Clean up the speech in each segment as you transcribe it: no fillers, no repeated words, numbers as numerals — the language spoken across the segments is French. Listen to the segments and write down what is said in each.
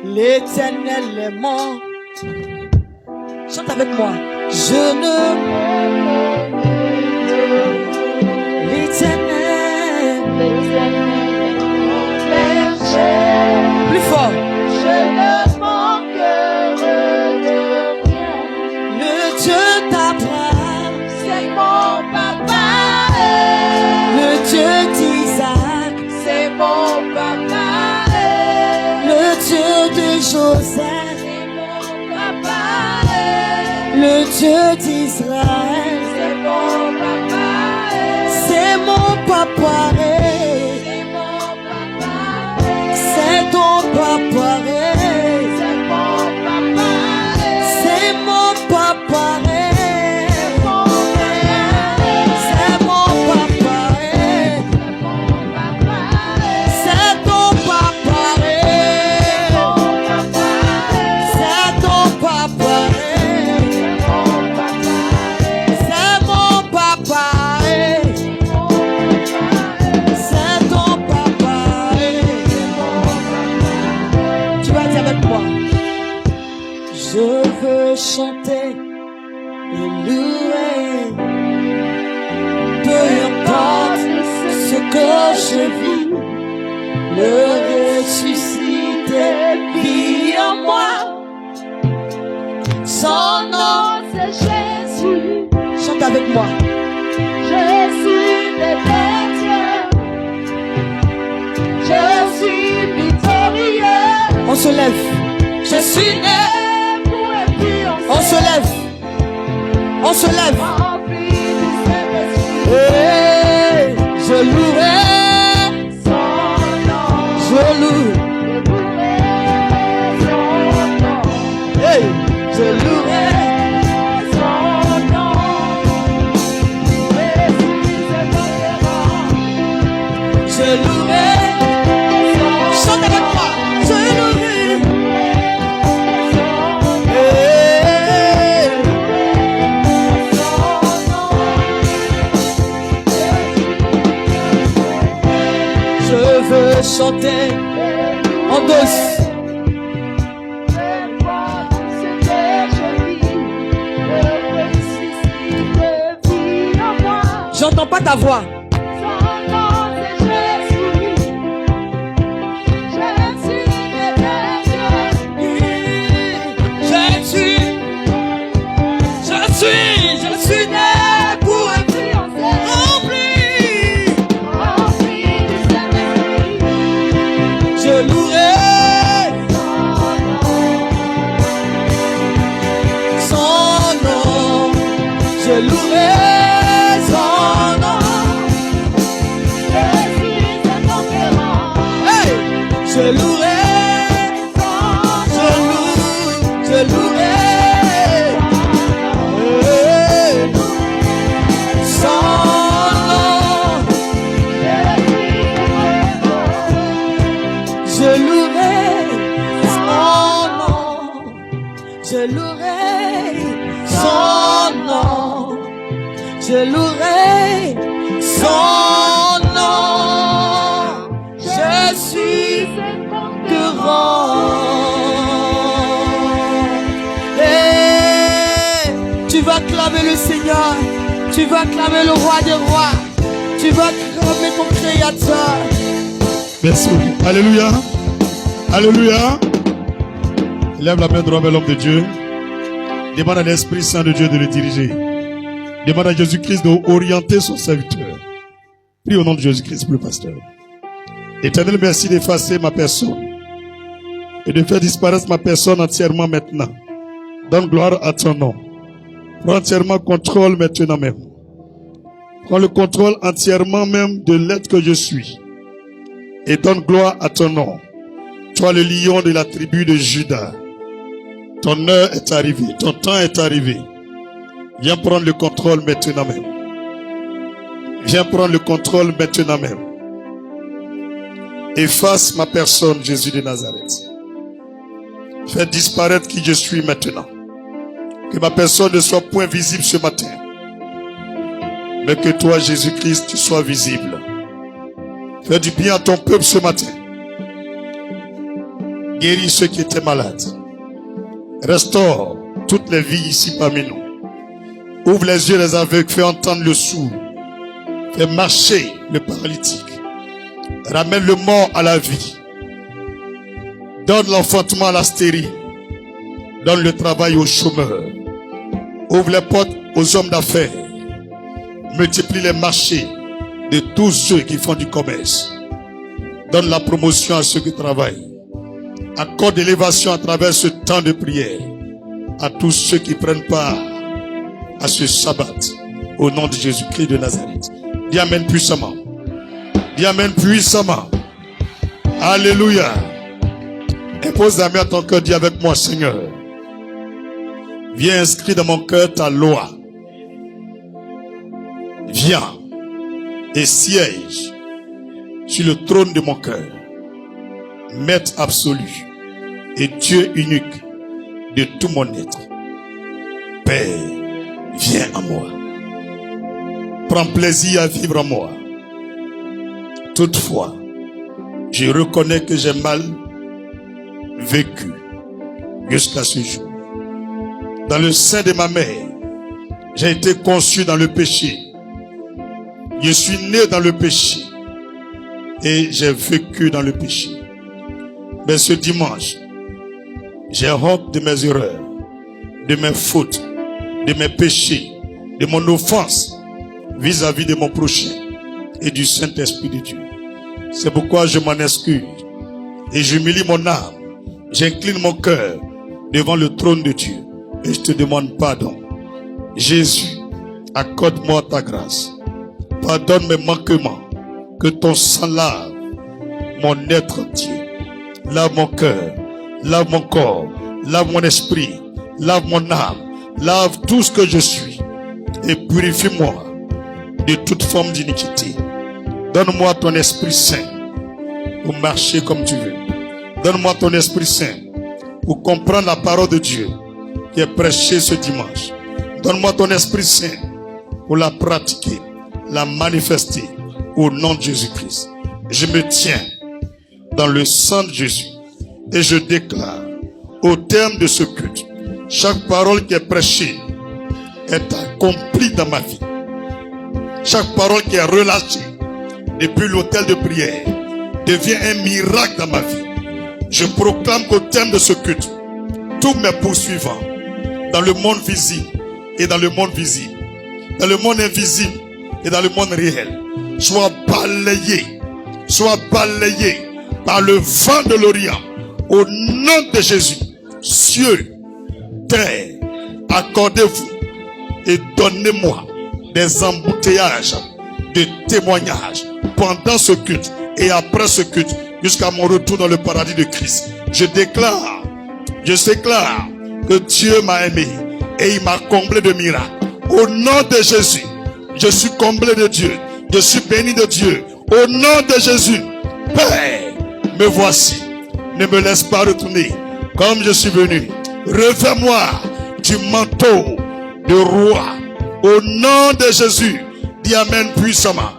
L'Éternel est mon. Chante avec moi. Je ne. L'Éternel. Plus fort. Je ne manquerai de rien. Le Dieu d'Abraham, C'est mon papa. le Dieu d'Isaac, C'est mon papa. le Dieu de Joseph, C'est mon papa. le Dieu d'Israël, C'est mon papa. c'est mon papa, C'est mon papa. c'est ton papa, C'est mon papa. c'est mon papa, c'est mon papa, c'est ton papa, c'est ton papa, c'est mon papa, c'est ton papa. Tu vas dire avec moi. Je veux chanter et louer, peu importe ce que je vis, le ressuscité vit en moi. Son nom, C'est Jésus. chante avec moi. Je suis l'éternel. Je suis victorieux. On se lève. Je suis né. Pour et puis On se lève. On se lève. rempli du Saint-Esprit. Hey, je louerai. Son nom. Je loue. Je louerai son nom. Hey, je louerai. Son nom. Jésus est conquérant. Je louerai. Chante avec moi. Je louerai. Hey, je veux chanter en douce. J'entends pas ta voix. Je suis né pour être rempli. Je louerai son nom. Je louerai son nom. Hey, je louerai. Je louerai. Hey, son nom. Je louerai son nom. Je louerai son nom. Je louerai son nom. Je suis grand. Hey, tu vas clamer le Seigneur. Tu vas clamer le roi des rois. Tu vas clamer ton créateur. Merci beaucoup. Alléluia. Alléluia. Lève la main droite vers l'homme de Dieu. Demande à l'Esprit Saint de Dieu de le diriger. Demande à Jésus-Christ d'orienter son serviteur. Prie au nom de Jésus-Christ, le pasteur. Éternel, merci d'effacer ma personne et de faire disparaître ma personne entièrement maintenant. Donne gloire à ton nom. Prends entièrement contrôle maintenant même. Prends le contrôle entièrement même de l'être que je suis. Et donne gloire à ton nom. Toi le lion de la tribu de Juda. Ton heure est arrivée. Ton temps est arrivé. Viens prendre le contrôle maintenant même. Viens prendre le contrôle maintenant même. Efface ma personne, Jésus de Nazareth. Fais disparaître qui je suis maintenant. Que ma personne ne soit point visible ce matin. Mais que toi, Jésus-Christ, tu sois visible. Fais du bien à ton peuple ce matin. Guéris ceux qui étaient malades. Restaure toutes les vies ici parmi nous. Ouvre les yeux des aveugles, fais entendre le sourd. Fais marcher le paralytique. Ramène le mort à la vie. Donne l'enfantement à la stérile. Donne le travail aux chômeurs. Ouvre les portes aux hommes d'affaires. Multiplie les marchés de tous ceux qui font du commerce. Donne la promotion à ceux qui travaillent. Accorde l'élévation à travers ce temps de prière à tous ceux qui prennent part à ce sabbat au nom de Jésus-Christ de Nazareth. Dis amen puissamment. Dis amen puissamment. Alléluia. Impose la main à ton cœur, dis avec moi, Seigneur. Viens inscrire dans mon cœur ta loi. Viens et siège sur le trône de mon cœur. Maître absolu et Dieu unique de tout mon être. Père, viens en moi. Prends plaisir à vivre en moi. Toutefois, je reconnais que j'ai mal vécu jusqu'à ce jour. Dans le sein de ma mère, j'ai été conçu dans le péché. Je suis né dans le péché et j'ai vécu dans le péché. Mais ce dimanche, j'ai honte de mes erreurs, de mes fautes, de mes péchés, de mon offense vis-à-vis de mon prochain et du Saint-Esprit de Dieu. C'est pourquoi je m'en excuse et j'humilie mon âme. J'incline mon cœur devant le trône de Dieu et je te demande pardon. Jésus, accorde-moi ta grâce. Pardonne mes manquements. Que ton sang lave mon être entier. Lave mon cœur, lave mon corps, lave mon esprit, lave mon âme, lave tout ce que je suis et purifie-moi de toute forme d'iniquité. Donne-moi ton Esprit Saint pour marcher comme tu veux. Donne-moi ton Esprit Saint pour comprendre la parole de Dieu qui est prêchée ce dimanche. Donne-moi ton Esprit Saint pour la pratiquer, la manifester au nom de Jésus-Christ. Je me tiens dans le sang de Jésus et je déclare au terme de ce culte, chaque parole qui est prêchée est accomplie dans ma vie. Chaque parole qui est relâchée depuis l'autel de prière devient un miracle dans ma vie. Je proclame qu'au terme de ce culte, tous mes poursuivants dans le monde visible et dans le monde visible, dans le monde invisible et dans le monde réel, soient balayés par le vent de l'Orient. Au nom de Jésus, cieux, terre, accordez-vous et donnez-moi des embouteillages de témoignages pendant ce culte et après ce culte jusqu'à mon retour dans le paradis de Christ. Je déclare que Dieu m'a aimé et il m'a comblé de miracles. Au nom de Jésus, je suis comblé de Dieu. Je suis béni de Dieu. Au nom de Jésus, Père, me voici. Ne me laisse pas retourner comme je suis venu. Revêt-moi du manteau de roi. Au nom de Jésus, dis amen puissamment.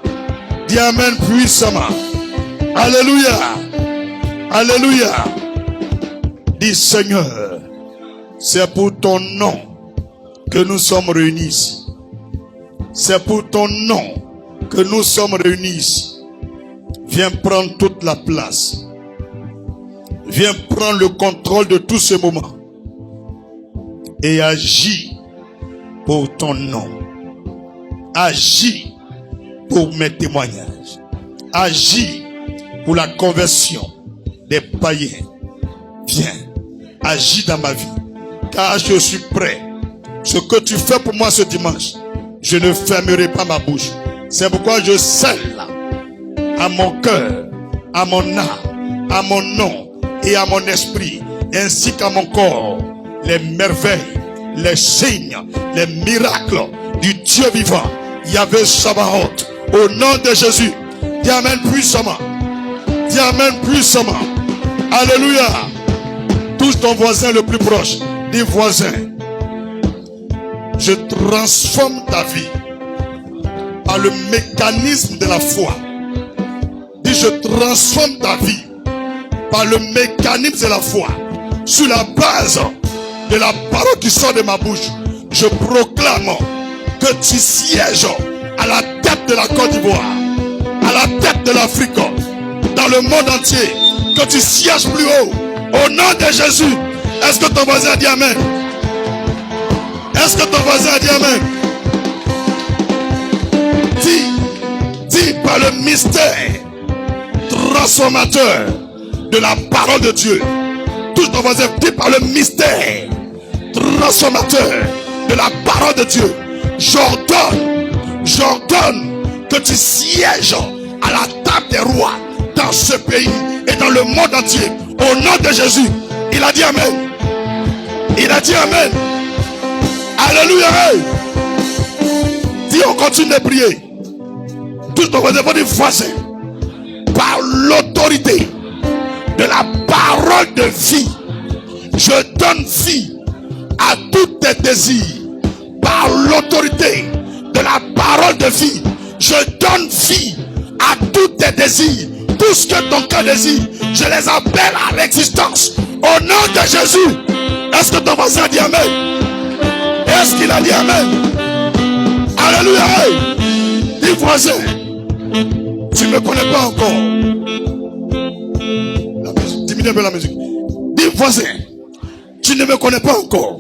Dis amen puissamment. Alléluia. Alléluia. Dis Seigneur, c'est pour ton nom que nous sommes réunis ici. C'est pour ton nom que nous sommes réunis ici. Viens prendre toute la place. Viens prendre le contrôle de tous ces moments. Et agis pour ton nom. Agis pour mes témoignages. Agis pour la conversion des païens. Viens, agis dans ma vie. Car je suis prêt. Ce que tu fais pour moi ce dimanche, je ne fermerai pas ma bouche. C'est pourquoi je scelle à mon cœur, à mon âme, à mon nom et à mon esprit, ainsi qu'à mon corps, les merveilles, les signes, les miracles du Dieu vivant, Yahvé Sabaoth. Au nom de Jésus, dis amen puissamment. Dis amen puissamment. Alléluia. Touche ton voisin le plus proche. Dis voisin, je transforme ta vie par le mécanisme de la foi. Dis je transforme ta vie par le mécanisme de la foi, sur la base de la parole qui sort de ma bouche, je proclame que tu sièges à la tête de la Côte d'Ivoire, à la tête de l'Afrique, dans le monde entier, que tu sièges plus haut, au nom de Jésus. Est-ce que ton voisin a dit Amen? Est-ce que ton voisin a dit Amen? Dis par le mystère transformateur de la parole de Dieu. Touche ton voisin, dis par le mystère transformateur de la parole de Dieu. J'ordonne que tu sièges à la table des rois dans ce pays et dans le monde entier. Au nom de Jésus. Il a dit Amen. Il a dit Amen. Alléluia. Dis, on continue de prier. Touche ton voisin, voisin. Par l'autorité de la parole de vie, je donne vie à tous tes désirs. Par l'autorité de la parole de vie, je donne vie à tous tes désirs. Tout ce que ton cœur désire, je les appelle à l'existence. Au nom de Jésus. Est-ce que ton voisin a dit Amen? Est-ce qu'il a dit Amen? Alléluia. Dis voisin, tu ne me connais pas encore. La musique, diminue un peu la musique. Dis voisin, tu ne me connais pas encore.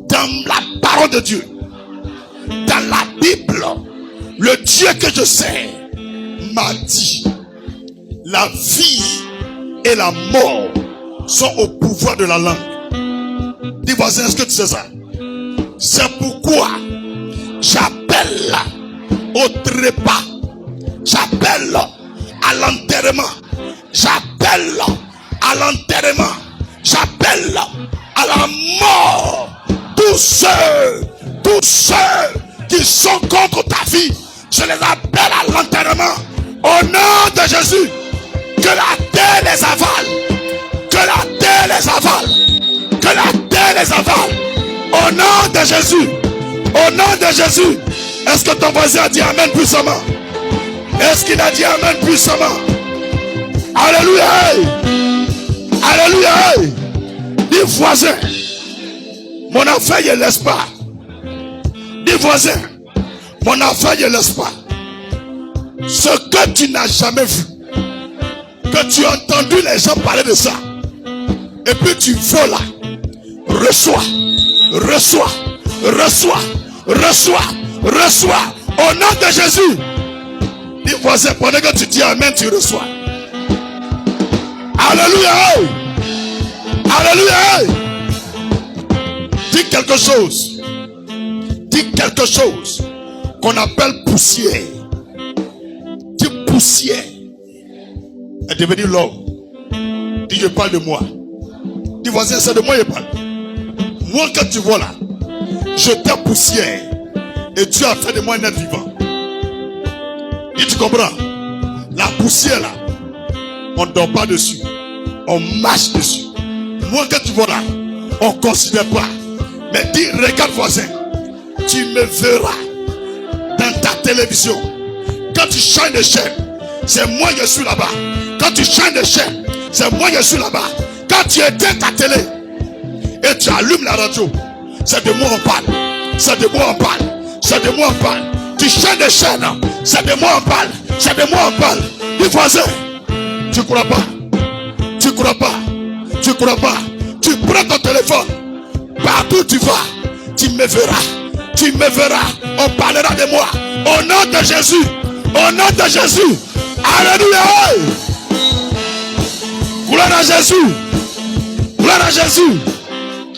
Dans la parole de Dieu, dans la Bible, le Dieu que je sais m'a dit, la vie et la mort sont au pouvoir de la langue. Dis voisin, est-ce que tu sais ça? C'est pourquoi j'appelle au trépas, j'appelle à l'enterrement, j'appelle à l'enterrement, j'appelle à la mort tous ceux qui sont contre ta vie, je les appelle à l'enterrement au nom de Jésus. Que la terre les avale, que la terre les avale, que la terre les avale au nom de Jésus. Au nom de Jésus. Est-ce que ton voisin a dit Amen puissamment? Est-ce qu'il a dit Amen puissamment? Alléluia. Alléluia. Dis voisin, mon affaire ne laisse pas. Dis voisin, mon affaire ne laisse pas. Ce que tu n'as jamais vu, que tu as entendu les gens parler de ça, et puis tu voles, reçois, reçois, reçois, reçois, reçois, au nom de Jésus. Dis voisin, pendant que tu dis Amen, tu reçois. Alléluia. Alléluia. Dis quelque chose. Dis quelque chose qu'on appelle poussière. Dis poussière est devenu l'homme. Dis je parle de moi. Dis voisin, c'est de moi je parle. Moi quand tu vois là, j'étais poussière et Dieu a fait de moi un être vivant. Et tu comprends? La poussière là, on ne dort pas dessus, on marche dessus. Moi quand tu vois là, on ne considère pas. Mais dis, regarde voisin, tu me verras dans ta télévision. Quand tu changes de chaîne, c'est moi qui suis là-bas. Quand tu changes de chaîne, c'est moi qui suis là-bas. Quand tu éteins ta télé et tu allumes la radio, c'est de moi on parle. C'est de moi on parle. C'est de moi on parle. Tu changes de chaîne, c'est de moi on parle. C'est de moi on parle. Dis voisin, tu crois pas? Tu crois pas? Tu crois pas? Tu prends ton téléphone. Partout où tu vas, tu me verras. Tu me verras. On parlera de moi. Au nom de Jésus. Au nom de Jésus. Alléluia. Gloire à Jésus. Gloire à Jésus.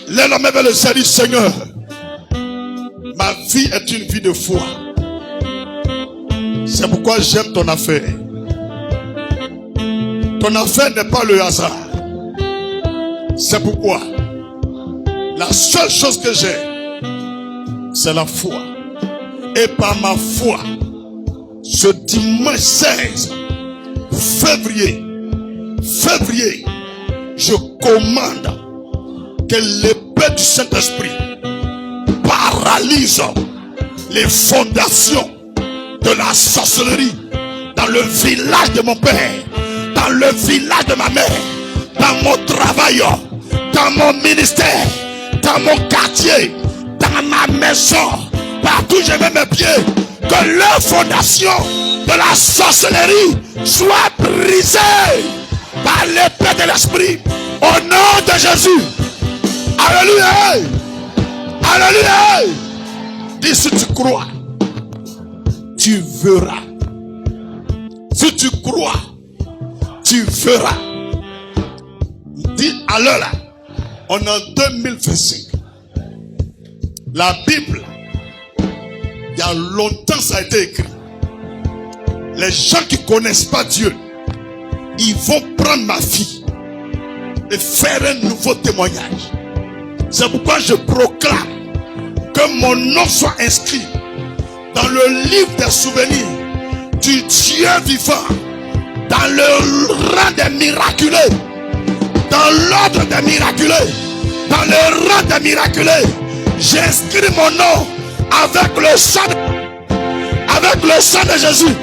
Lève la main vers le ciel, Seigneur. Ma vie est une vie de foi. C'est pourquoi j'aime ton affaire. Ton affaire n'est pas le hasard. C'est pourquoi la seule chose que j'ai, c'est la foi. Et par ma foi, ce dimanche 16 février, je commande que l'épée du Saint-Esprit paralyse les fondations de la sorcellerie dans le village de mon père, dans dans le village de ma mère, dans mon travail, dans mon ministère, dans mon quartier, dans ma maison, partout où je mets mes pieds, que leur fondation de la sorcellerie soit brisée par l'épée de l'esprit au nom de Jésus. Alléluia. Alléluia. Dis si tu crois, tu verras. Si tu crois, tu verras. Dis à l'heure là, on est en 2025. La Bible, il y a longtemps ça a été écrit. Les gens qui ne connaissent pas Dieu, ils vont prendre ma fille et faire un nouveau témoignage. C'est pourquoi je proclame que mon nom soit inscrit dans le livre des souvenirs du Dieu vivant, dans le rang des miraculés, dans l'ordre des miraculés, dans le rang des miraculés. J'inscris mon nom avec le sang de Jésus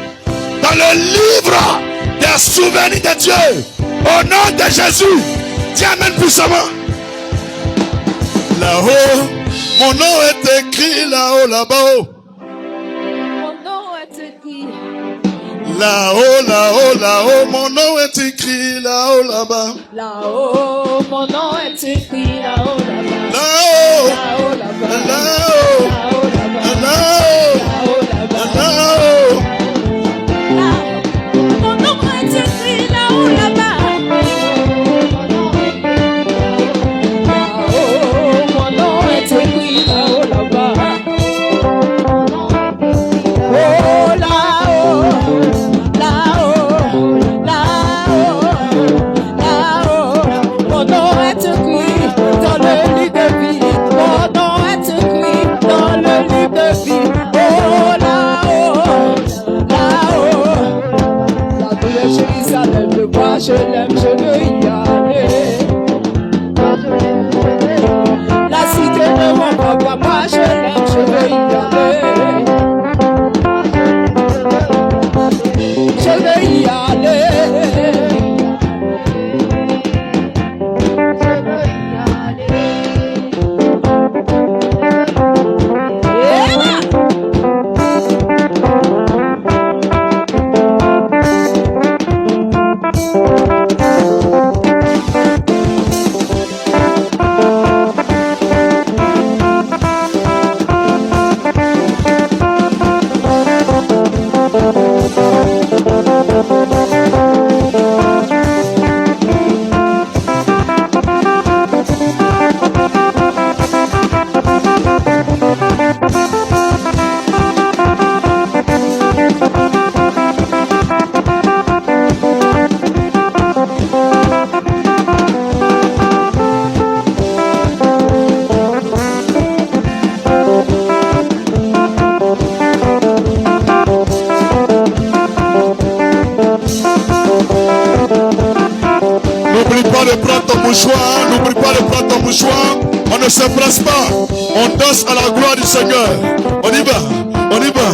dans le livre des souvenirs de Dieu. Au nom de Jésus, dis amen puissamment. Là-haut, mon nom est écrit là-haut, là-bas. Mon nom est écrit. Là-haut, là-haut, là-haut, mon nom est écrit là-haut, là-bas. Là-haut, mon nom est écrit là-haut, là-bas. Là-haut, Là-haut, là-bas. là-haut, Là-haut, là-bas. là-haut, Là-haut, là-bas. là-haut. Mon nom est écrit là-haut, là-bas. Là-haut, mon nom est écrit là-haut, là-bas. Oh, là-haut, là-haut, là-haut, mon nom est écrit dans le livre de vie. Mon nom est écrit dans le livre de vie. Oh, là-haut, la douleur Jérusalem, je vois, je l'aime, je veux y aller. La cité de mon papa, moi je l'aime, je veux y aller. Je veux y aller. Je veux y aller. Yeah. N'oublie pas de prendre ton mouchoir, n'oublie pas de prendre ton mouchoir. On ne se presse pas, on danse à la gloire du Seigneur. On y va, on y va.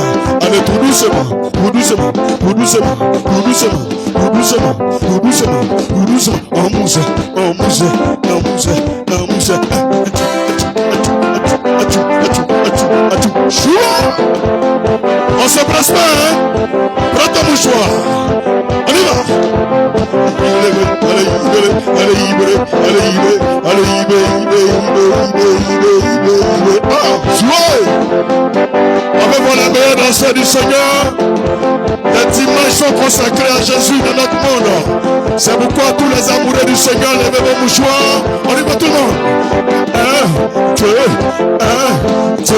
Allez, tout doucement, tout doucement, tout doucement, tout doucement, tout doucement, tout doucement, tout doucement. On mousse, on mousse, on mousse, on mousse. On se presse pas, hein? Prends ton mouchoir. On y va. On va voir la meilleure danseur du Seigneur. Les dimanches sont consacrés à Jésus dans notre monde. C'est pourquoi tous les amoureux du Seigneur lèvez vos mouchoirs. On y va tout le monde. 1, 2, 1, 2,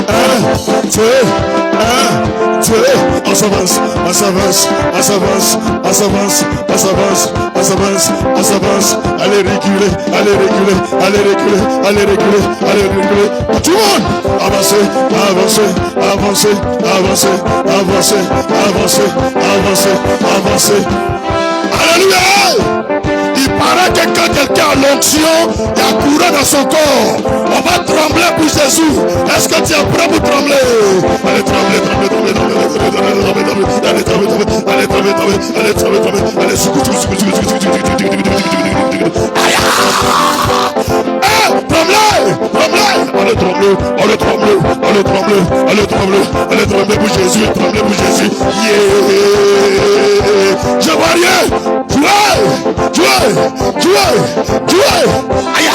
1, 2, 1, 2. On s'avance, on s'avance, on s'avance, on s'avance, on s'avance, on s'avance, on s'avance. Allez reculer, allez reculer, allez reculer, allez reculer, allez reculer. Tout le monde, avancez, avancez, avancez, avancez, avancez, avancez, avancez, avancez. Alléluia! Il paraît que quand quelqu'un a l'onction, il y a courant dans son corps. On va trembler pour Jésus. Est-ce que tu es prêt pour trembler? Allez, trembler, trembler, trembler, trembler. Allez, tremblez pour Jésus, tremblez pour Jésus. Je vois rien. Jouez. Aïe.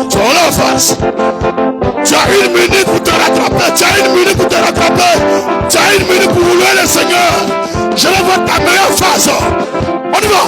Sur la face. Tu as 1 minute pour te rattraper. Tu as 1 minute pour louer le Seigneur. Je vais voir ta meilleure face. On y va.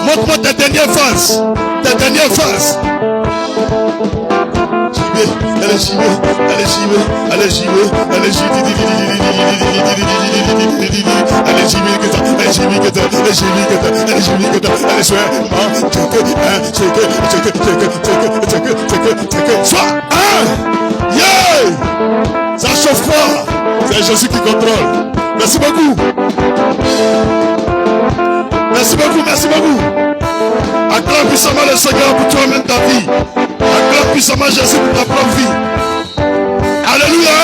Montre-moi tes dernières phases. Ça chauffe pas. C'est Jésus qui contrôle. Merci beaucoup. Acclame puissamment le Seigneur pour toi-même ta vie. Acclame puissamment Jésus pour ta propre vie. Alléluia.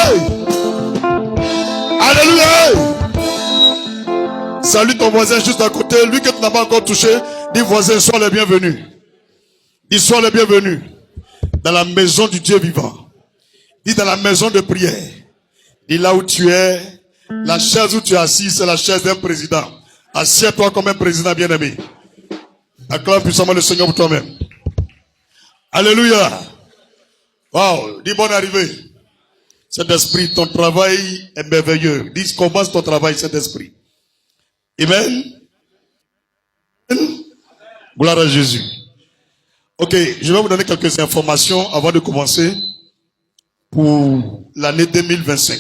Salue ton voisin juste à côté. Lui que tu n'as pas encore touché. Dis voisin, sois le bienvenu. Dis sois le bienvenu. Dans la maison du Dieu vivant. Dis dans la maison de prière. Dis là où tu es. La chaise où tu es assis, c'est la chaise d'un président. Assieds-toi comme un président bien-aimé. Acclame puissamment le Seigneur pour toi-même. Alléluia. Wow. Dis bonne arrivée. Cet esprit, ton travail est merveilleux. Dis commence ton travail, cet esprit. Amen. Gloire à Jésus. Ok, je vais vous donner quelques informations avant de commencer pour l'année 2025.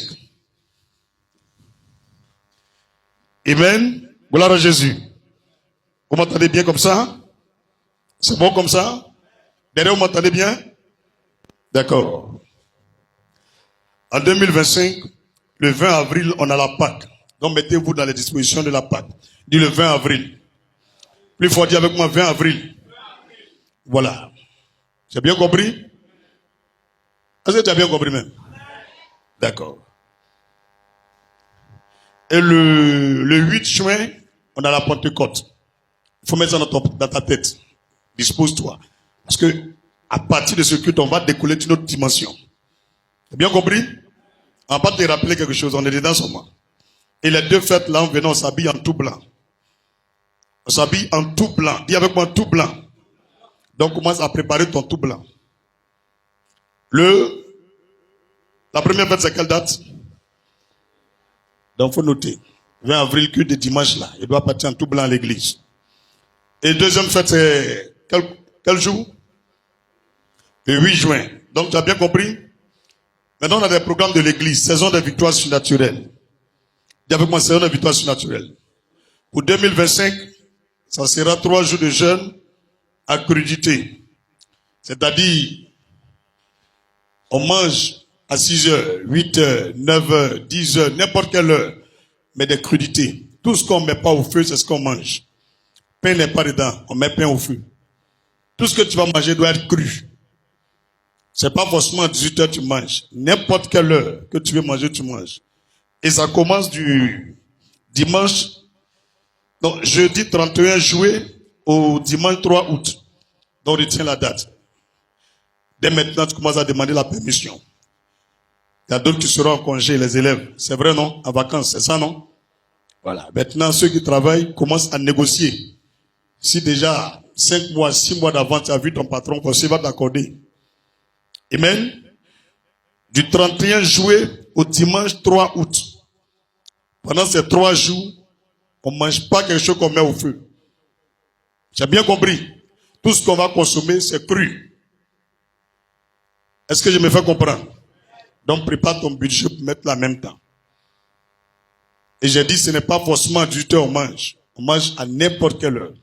Amen. Gloire à Jésus. Vous m'entendez bien comme ça? C'est bon comme ça? Derrière, vous m'entendez bien? D'accord. En 2025, le 20 avril, on a la Pâque. Donc mettez-vous dans les dispositions de la Pâque. Dis le 20 avril. Plus fort, dis avec moi 20 avril. Voilà. J'ai bien compris? Est-ce que tu as bien compris même? D'accord. Et le 8 juin, on a la Pentecôte. Il faut mettre ça dans ta tête. Dispose-toi. Parce que à partir de ce culte, on va décoller d'une autre dimension. Tu as bien compris? On va pas te rappeler quelque chose. On est dedans seulement. Et les deux fêtes là, on s'habille en tout blanc. On s'habille en tout blanc. Dis avec moi tout blanc. Donc commence à préparer ton tout blanc. La première fête, c'est quelle date? Donc, il faut noter. 20 avril, culte de dimanche là. Il doit partir en tout blanc à l'église. Et deuxième fête, c'est quel jour? Le 8 juin. Donc, tu as bien compris? Maintenant, on a des programmes de l'église. Saison de victoires surnaturelles. Dis avec moi, saison de victoires surnaturelles. Pour 2025, ça sera 3 jours de jeûne à crudité. C'est-à-dire, on mange à 6 heures, 8 heures, 9 heures, 10 heures, n'importe quelle heure, mais des crudités. Tout ce qu'on ne met pas au feu, c'est ce qu'on mange. Pain n'est pas dedans, on met pain au feu. Tout ce que tu vas manger doit être cru. C'est pas forcément à 18 heures que tu manges. N'importe quelle heure que tu veux manger, tu manges. Et ça commence du dimanche, donc jeudi 31 juillet au dimanche 3 août. Donc retiens la date. Dès maintenant, tu commences à demander la permission. Il y a d'autres qui seront en congé, les élèves. C'est vrai, non? En vacances, c'est ça, non? Voilà. Maintenant, ceux qui travaillent commencent à négocier. Si déjà 5 mois, 6 mois d'avance, tu as vu ton patron, il va t'accorder. Amen. Du 31 juillet au dimanche 3 août. Pendant ces 3 jours, on ne mange pas quelque chose qu'on met au feu. J'ai bien compris. Tout ce qu'on va consommer, c'est cru. Est-ce que je me fais comprendre? Donc prépare ton budget pour mettre là en même temps. Et j'ai dit, ce n'est pas forcément à 18 heures on mange. On mange à n'importe quelle heure.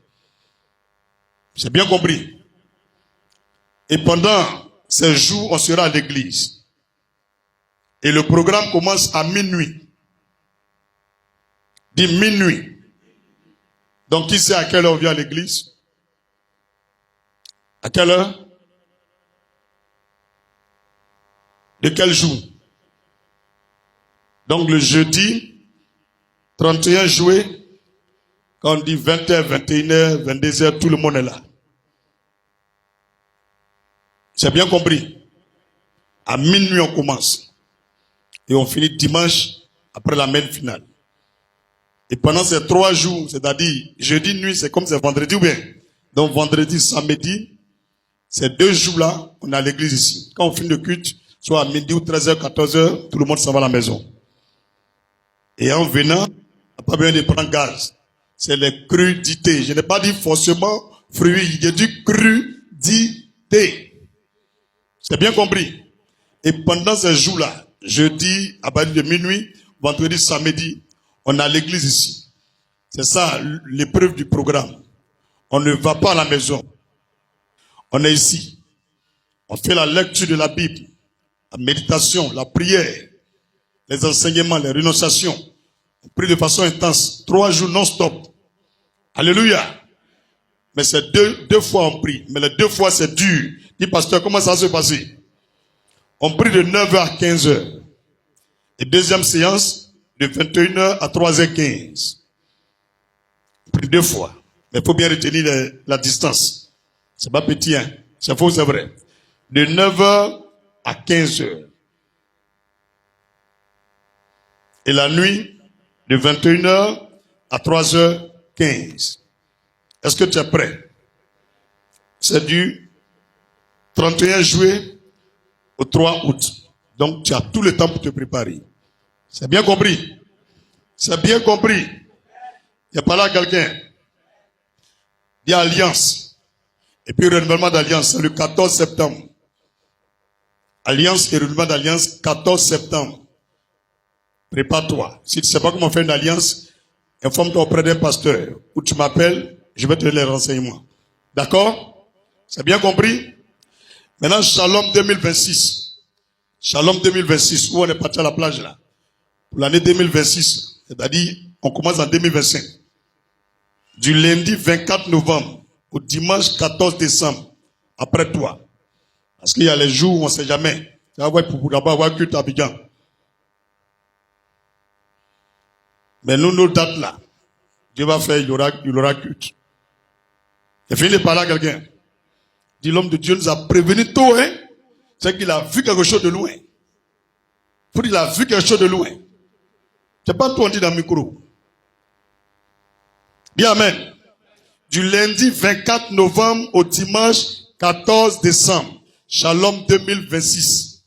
J'ai bien compris. Et pendant ces jours, on sera à l'église. Et le programme commence à minuit. Dis minuit. Donc qui sait à quelle heure on vient à l'église? À quelle heure? De quel jour? Donc le jeudi 31 juillet, quand on dit 20h, 21h, 22h, tout le monde est là. J'ai bien compris. À minuit, on commence. Et on finit dimanche après la messe finale. Et pendant ces 3 jours, c'est-à-dire jeudi nuit, c'est comme c'est vendredi ou bien. Donc vendredi, samedi, ces 2 jours-là, on est à l'église ici. Quand on finit le culte, soit à midi ou 13h, 14h, tout le monde s'en va à la maison. Et en venant, on n'a pas besoin de prendre gaz. C'est les crudités. Je n'ai pas dit forcément fruits, j'ai dit crudités. C'est bien compris. Et pendant ces jours-là, jeudi, à partir de minuit, vendredi, samedi, on est à l'église ici. C'est ça l'épreuve du programme. On ne va pas à la maison. On est ici. On fait la lecture de la Bible, la méditation, la prière, les enseignements, les renonciations. On prie de façon intense. 3 jours non-stop. Alléluia. Mais c'est deux fois on prie. Mais les 2 fois c'est dur. Dis pasteur, comment ça va se passer? On prie de 9h à 15h. Et deuxième séance, de 21h à 3h15. On prie 2 fois. Mais il faut bien retenir la distance. C'est pas petit, hein. C'est faux, c'est vrai. De 9h à 15h. Et la nuit, de 21h à 3h15. Est-ce que tu es prêt? C'est du 31 juillet au 3 août. Donc tu as tout le temps pour te préparer. C'est bien compris? C'est bien compris? Il n'y a pas là quelqu'un? Il y a alliance. Et puis renouvellement d'alliance, c'est le 14 septembre. Alliance et renouvellement d'alliance, 14 septembre. Prépare-toi. Si tu ne sais pas comment faire une alliance, informe-toi auprès d'un pasteur. Ou tu m'appelles, je vais te donner les renseignements. D'accord? C'est bien compris? Maintenant, Shalom 2026. Shalom 2026, où on est parti à la plage là. Pour l'année 2026. C'est-à-dire, on commence en 2025. Du lundi 24 novembre au dimanche 14 décembre. Après toi. Parce qu'il y a les jours où on ne sait jamais. Tu vas voir pour d'abord avoir culte à Abidjan. Mais nous, nos dates là, Dieu va faire, il y aura culte. Et fini de parler à quelqu'un. Dit l'homme de Dieu nous a prévenu tôt, hein. C'est qu'il a vu quelque chose de loin. Faut dire qu'il a vu quelque chose de loin. C'est pas tout on dit dans le micro. Dis amen. Du lundi 24 novembre au dimanche 14 décembre. Shalom 2026.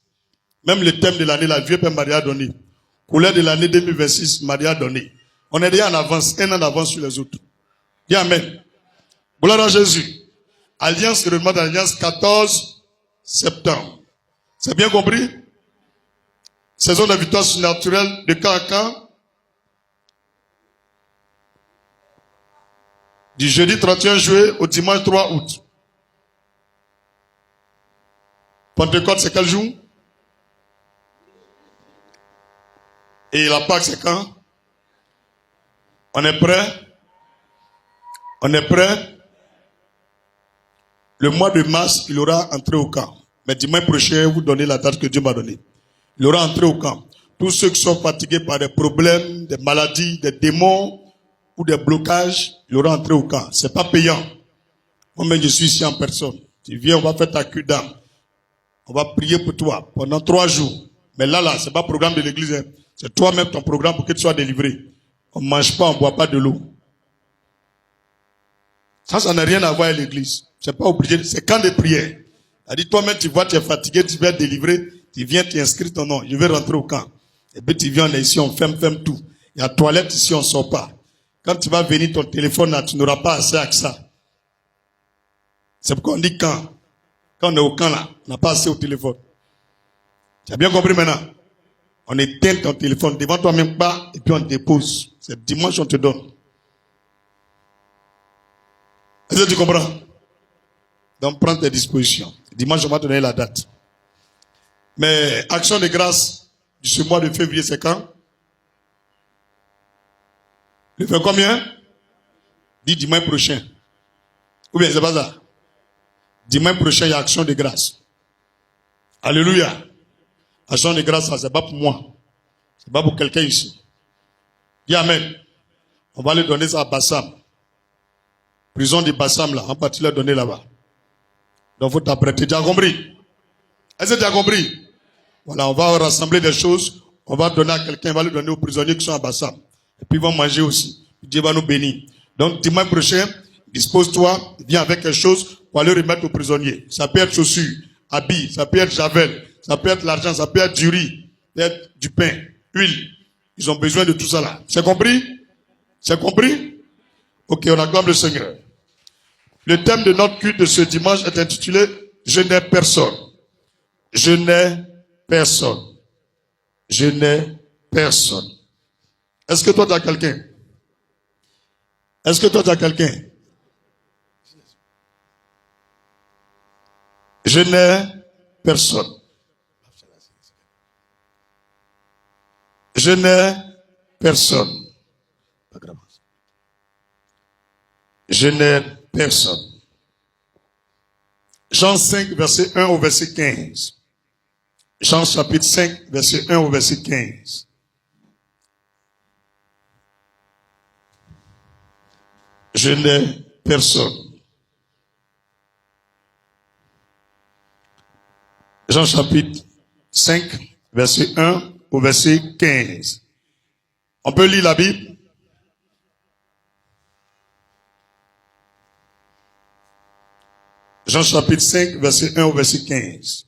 Même le thème de l'année, la vie Père Maria a donné. Couleur de l'année 2026, Maria a donné. On est déjà en avance, 1 an d'avance sur les autres. Dis amen. Gloire à Jésus. Alliance et renouvellement d'alliance 14 septembre. C'est bien compris? Saison de victoire surnaturelle de camp à camp. Du jeudi 31 juillet au dimanche 3 août. Pentecôte, c'est quel jour? Et la Pâque, c'est quand? On est prêt? On est prêt? Le mois de mars, il aura entré au camp. Mais dimanche prochain, vous donnez la date que Dieu m'a donnée. Il aura entré au camp. Tous ceux qui sont fatigués par des problèmes, des maladies, des démons ou des blocages, il aura entré au camp. C'est pas payant. Moi-même, je suis ici en personne. Tu viens, on va faire ta cure d'âme. On va prier pour toi pendant 3 jours. Mais là, c'est pas le programme de l'église. Hein. C'est toi-même ton programme pour que tu sois délivré. On ne mange pas, on ne boit pas de l'eau. Ça n'a rien à voir avec l'église. C'est pas obligé, c'est quand de prière. C'est-à-dire, toi-même, tu vois, tu es fatigué, tu vas être délivré, tu viens, tu inscris ton nom, je vais rentrer au camp. Et puis tu viens, on est ici, on ferme tout. Il y a toilette ici, on ne sort pas. Quand tu vas venir, ton téléphone, là, tu n'auras pas accès à ça. C'est pourquoi on dit quand on est au camp, là, on n'a pas accès au téléphone. Tu as bien compris maintenant? On éteint ton téléphone devant toi-même pas, et puis on te dépose. C'est dimanche, on te donne. Est-ce que tu comprends? Donc, prends tes dispositions. Dimanche, on va donner la date. Mais, action de grâce de ce mois de février, c'est quand? Le fait combien? Dis dimanche prochain. Ou bien, c'est pas ça? Dimanche prochain, il y a action de grâce. Alléluia. Action de grâce, ça, c'est pas pour moi. C'est pas pour quelqu'un ici. Dis Amen. On va lui donner ça à Bassam. Prison de Bassam, là. On va te le donner là-bas. Donc, il faut t'apprêter. Tu as compris? Est-ce que tu as compris? Voilà, on va rassembler des choses. On va donner à quelqu'un, on va le donner aux prisonniers qui sont à Bassam. Et puis, ils vont manger aussi. Dieu va nous bénir. Donc, dimanche prochain, dispose-toi, viens avec quelque chose pour aller remettre aux prisonniers. Ça peut être chaussures, habits, ça peut être javel, ça peut être l'argent, ça peut être du riz, ça peut être du pain, huile. Ils ont besoin de tout ça là. C'est compris? C'est compris? Ok, on acclame le Seigneur. Le thème de notre culte de ce dimanche est intitulé « Je n'ai personne ». Je n'ai personne. Je n'ai personne. Est-ce que toi, tu as quelqu'un? Est-ce que toi, tu as quelqu'un? Je n'ai personne. Je n'ai personne. Je n'ai personne. Jean 5, verset 1 au verset 15. Jean chapitre 5, verset 1 au verset 15. Je n'ai personne. Jean chapitre 5, verset 1 au verset 15. On peut lire la Bible? Jean chapitre 5, verset 1 au verset 15.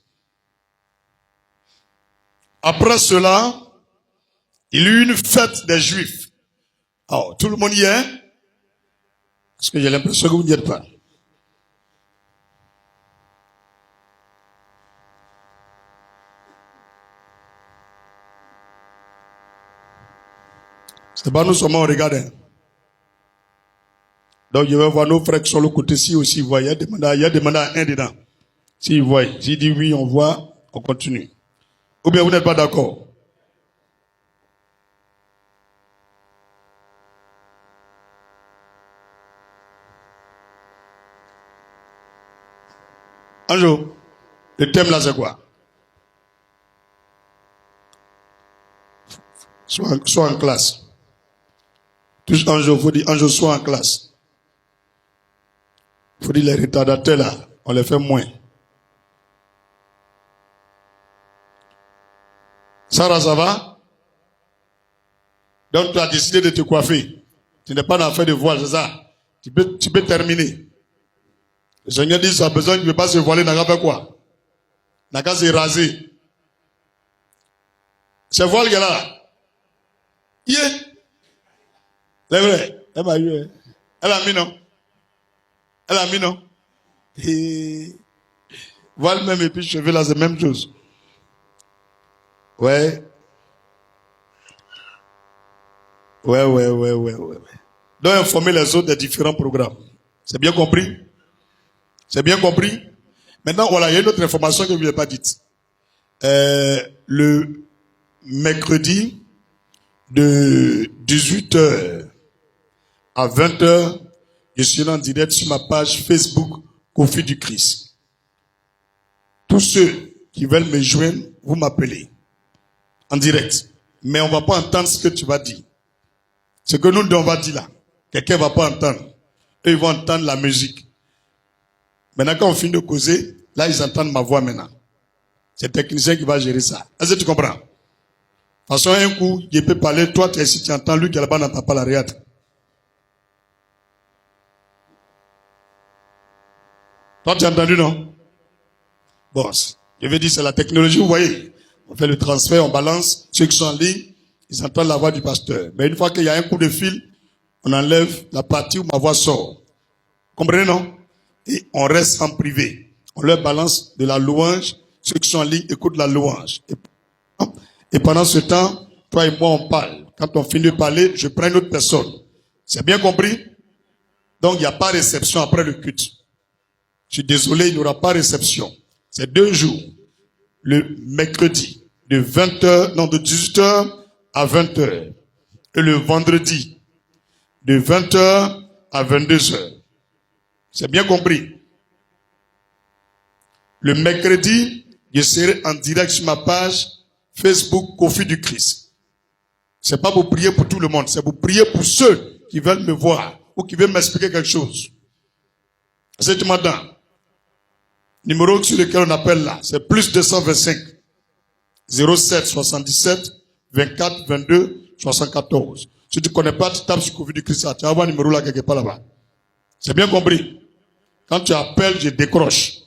Après cela, il y eut une fête des Juifs. Oh, tout le monde y est? Parce que j'ai l'impression que vous n'y êtes pas. C'est pas nous seulement on regarde. Donc je vais voir nos frères qui sont de l'autre côté. Si aussi ils voient, il y a demandé à un dedans. S'ils voient, s'ils disent oui, on voit, on continue. Ou bien vous n'êtes pas d'accord? Un jour, le thème là c'est quoi? Soit en classe. Tous un jour, il faut dire un jour soit en classe. Il faut dire les retardataires là, on les fait moins. Sarah, ça va? Donc tu as décidé de te coiffer. Tu n'es pas dans l'affaire de voile, c'est ça? Tu peux terminer. Le Seigneur dit, ça a besoin, tu ne veux pas se voiler, n'a qu'à faire quoi? N'a qu'à se raser. C'est voile qu'elle a là. Yeah. C'est vrai. Elle m'a eu. Elle a mis non. Elle a mis non. Et voile même et puis cheveux là, c'est la même chose. Ouais. Ouais. Donc informer les autres des différents programmes. C'est bien compris? C'est bien compris? Maintenant, voilà, il y a une autre information que je ne vous ai pas dite. Le mercredi, de 18h à 20h, je suis en direct sur ma page Facebook Kofi du Christ. Tous ceux qui veulent me joindre, vous m'appelez. En direct. Mais on ne va pas entendre ce que tu vas dire. Ce que nous on va dire là, quelqu'un ne va pas entendre. Eux, ils vont entendre la musique. Maintenant, quand on finit de causer, là, ils entendent ma voix maintenant. C'est le technicien qui va gérer ça. Est-ce que tu comprends? De toute façon, un coup, il peut parler, toi, tu es ici, tu entends, lui qui est là-bas n'entend pas l'arrière. Toi, tu as entendu, non? Bon, je vais dire, c'est la technologie, vous voyez. On fait le transfert, on balance. Ceux qui sont en ligne, ils entendent la voix du pasteur. Mais une fois qu'il y a un coup de fil, on enlève la partie où ma voix sort. Comprenez, non? Et on reste en privé. On leur balance de la louange. Ceux qui sont en ligne écoutent la louange. Et pendant ce temps, toi et moi, on parle. Quand on finit de parler, je prends une autre personne. C'est bien compris? Donc, il n'y a pas réception après le culte. Je suis désolé, il n'y aura pas réception. C'est 2 jours. Le mercredi, de 18h à 20h. Et le vendredi, de 20h à 22h. C'est bien compris. Le mercredi, je serai en direct sur ma page Facebook Kofi du Christ. C'est pas pour prier pour tout le monde, c'est pour prier pour ceux qui veulent me voir ou qui veulent m'expliquer quelque chose. C'est maintenant. Numéro sur lequel on appelle là, c'est plus 225 07 77 24 22 74. Si tu ne connais pas, tu tapes sur Kofi du Christ, tu vas avoir un numéro là quelque part là-bas. C'est bien compris. Quand tu appelles, je décroche.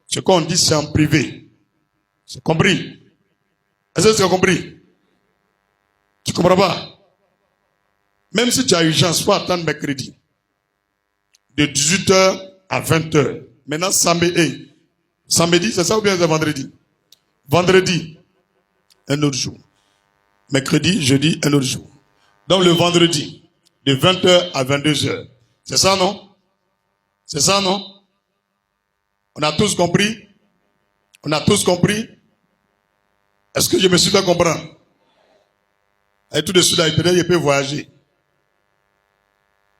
Ce qu'on dit, c'est en privé. C'est compris? Est-ce que tu as compris? Tu ne comprends pas? Même si tu as urgence, il faut attendre mercredi. De 18h à 20h. Maintenant, samedi, c'est ça ou bien c'est vendredi? Vendredi, un autre jour. Mercredi, jeudi, un autre jour. Donc le vendredi, de 20h à 22h. C'est ça, non? C'est ça, non? On a tous compris? On a tous compris? Est-ce que je me suis fait comprendre? Et tout de suite, là, peut-être je peux voyager.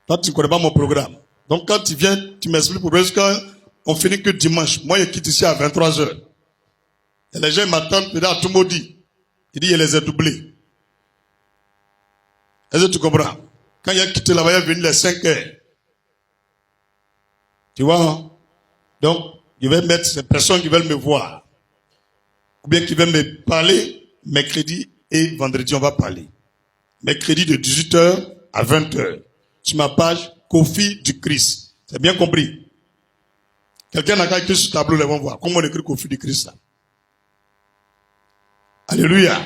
Toi, tu ne connais pas mon programme. Donc quand tu viens, tu m'expliques pour qu'on finit que dimanche. Moi, je quitte ici à 23h. Et les gens m'attendent, peut-être à tout maudit. Il dit, je les ai doublés. Est-ce que tu comprends? Quand il a quitté là-bas, il est venu les 5h. Tu vois, hein? Donc, je vais mettre ces personnes qui veulent me voir. Ou bien qui veulent me parler, mercredi et vendredi, on va parler. Mercredi de 18h à 20h. Sur ma page, Kofi du Christ. C'est bien compris? Quelqu'un n'a qu'à écrire sur le tableau, ils vont voir. Comment on écrit Kofi du Christ là? Alléluia.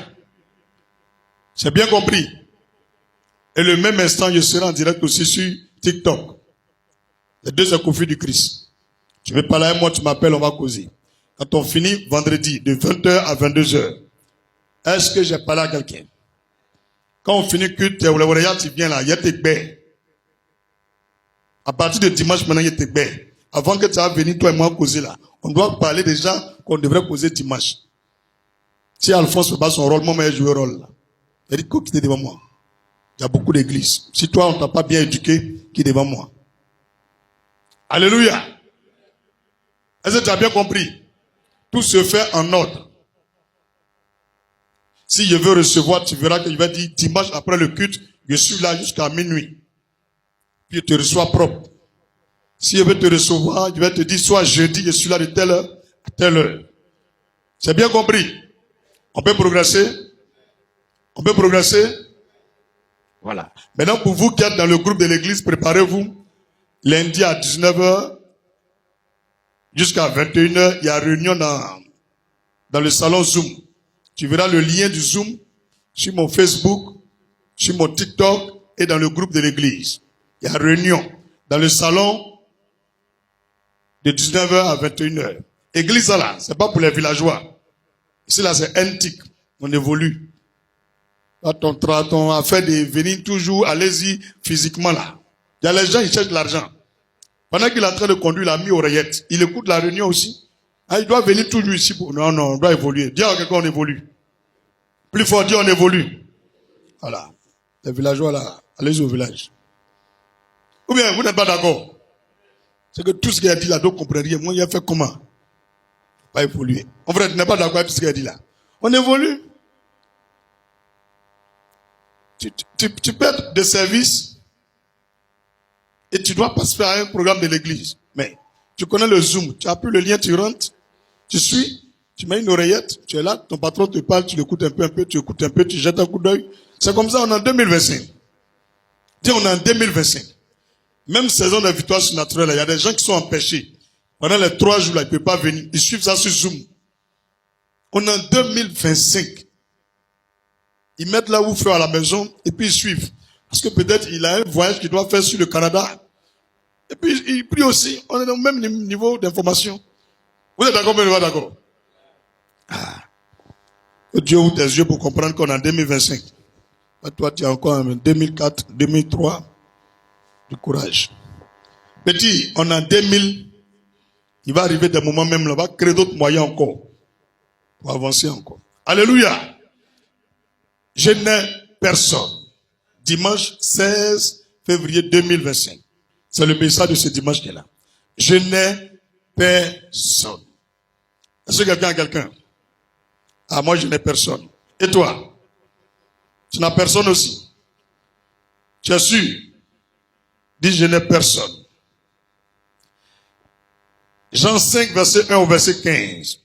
C'est bien compris? Et le même instant, je serai en direct aussi sur TikTok. Les 2 c'est Kofi du Christ. Tu veux parler avec moi, tu m'appelles, on va causer. Quand on finit vendredi, de 20h à 22h, est-ce que j'ai parlé à quelqu'un? Quand on finit que tu viens là, il y a tes baies. À partir de dimanche, maintenant, il y a tes baies. Avant que tu vas venir, toi et moi, causer là, on doit parler des gens qu'on devrait causer dimanche. Si Alphonse ne fait pas son rôle, moi, je vais jouer le rôle là. Il dit, qui est devant moi? Il y a beaucoup d'églises. Si toi, on ne t'a pas bien éduqué, qui est devant moi? Alléluia. Est-ce que tu as bien compris? Tout se fait en ordre. Si je veux recevoir, tu verras que je vais dire dimanche après le culte, je suis là jusqu'à minuit. Puis je te reçois propre. Si je veux te recevoir, je vais te dire soit jeudi, je suis là de telle heure à telle heure. C'est bien compris? On peut progresser? On peut progresser? Voilà. Maintenant, pour vous qui êtes dans le groupe de l'église, préparez-vous. Lundi à 19h jusqu'à 21h, il y a réunion dans le salon Zoom. Tu verras le lien du Zoom sur mon Facebook, sur mon TikTok et dans le groupe de l'église. Il y a réunion dans le salon de 19h à 21h. Église là, c'est pas pour les villageois. Ici là, c'est antique. On évolue. Ton affaire de venir toujours, allez-y physiquement là. Il y a les gens, ils cherchent de l'argent. Pendant qu'il est en train de conduire la mi-oreillette, il écoute la réunion aussi. Ah, il doit venir toujours ici. Non, on doit évoluer. Dis à quelqu'un, on évolue. Plus fort, dis on évolue. Voilà. Les villageois là, allez-y au village. Ou bien, vous n'êtes pas d'accord? C'est que tout ce qu'il a dit là, d'autres ne comprennent rien. Moi, il a fait comment? Pas évoluer. En vrai, tu n'es pas d'accord avec tout ce qu'il a dit là. On évolue. Tu perds de service et tu dois passer à un programme de l'église. Mais tu connais le Zoom, tu as pris le lien, tu rentres, tu suis, tu mets une oreillette, tu es là, ton patron te parle, tu l'écoutes un peu, tu écoutes un peu, tu jettes un coup d'œil. C'est comme ça, on est en 2025. Dis, on est en 2025. Même saison de victoire surnaturelle, il y a des gens qui sont empêchés. Pendant les 3 jours là, ils ne peuvent pas venir. Ils suivent ça sur Zoom. On est en 2025. Ils mettent là où faire à la maison et puis ils suivent. Parce que peut-être il a un voyage qu'il doit faire sur le Canada. Et puis il prie aussi. On est au même niveau d'information. Vous êtes d'accord, mais vous êtes d'accord? Que Dieu ouvre tes yeux pour comprendre qu'on est en 2025. Toi, tu es encore en 2004, 2003. Du courage. Petit, on est en 2000. Il va arriver des moments même là, on va créer d'autres moyens encore. Pour avancer encore. Alléluia. Je n'ai personne. Dimanche 16 février 2025. C'est le message de ce dimanche qui est là. Je n'ai personne. Est-ce que quelqu'un a quelqu'un? Ah, moi je n'ai personne. Et toi? Tu n'as personne aussi? Tu es sûr? Dis, je n'ai personne. Jean 5, verset 1 au verset 15.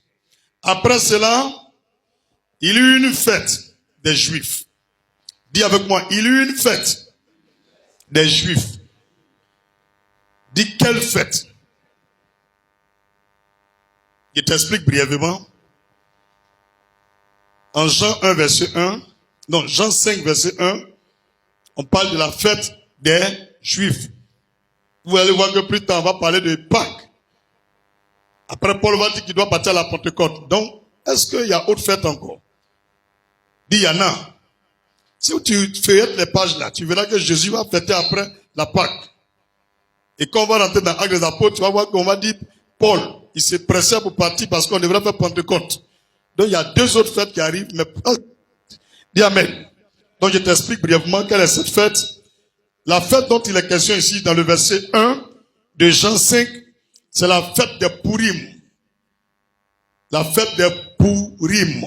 Après cela, il y eut une fête des Juifs. Dis avec moi, il y eut une fête des Juifs. Dis, quelle fête? Je t'explique brièvement. En Jean 1, verset 1, non, Jean 5, verset 1, on parle de la fête des Juifs. Vous allez voir que plus tard, on va parler de Pâques. Après, Paul va dire qu'il doit partir à la Pentecôte. Donc, est-ce qu'il y a autre fête encore? Dis, il y en a. Si tu feuillettes les pages là, tu verras que Jésus va fêter après la Pâque. Et quand on va rentrer dans l'Acte des Apôtres, tu vas voir qu'on va dire, Paul, il s'est pressé pour partir parce qu'on devrait faire Pentecôte. Donc, il y a 2 autres fêtes qui arrivent, mais... Dis Amen. Donc, je t'explique brièvement quelle est cette fête. La fête dont il est question ici dans le verset 1 de Jean 5, c'est la fête des Pourim. La fête des Pourim.